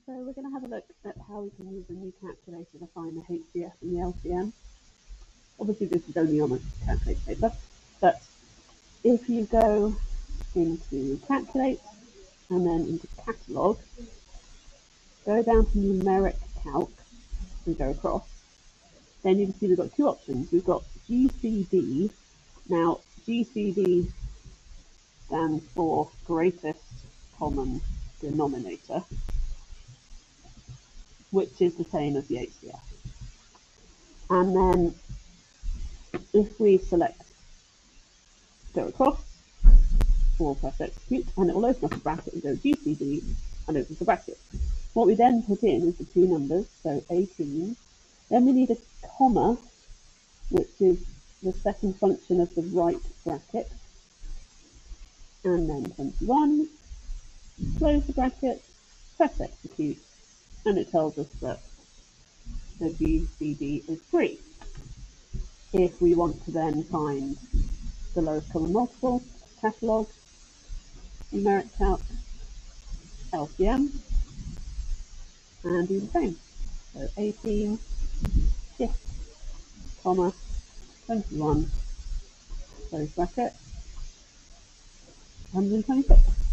So we're going to have a look at how we can use a new calculator to find the HCF and the LCM. Obviously this is only on a calculator paper, but if you go into calculate and then into catalogue, go down to numeric calc and go across, then you can see we've got two options. We've got GCD. Now GCD stands for greatest common denominator, which is the same as the HCF. And then if we select go across or press execute, and it will open up a bracket and go GCD and opens the bracket. What we then put in is the two numbers, so 18. Then we need a comma, which is the second function of the right bracket, and then 21. Close the bracket, press execute, and it tells us that the GCD is 3. If we want to then find the lowest common multiple, catalogue, numeric calc, LCM, and do the same. So 18, shift, comma, 21, close bracket, 126.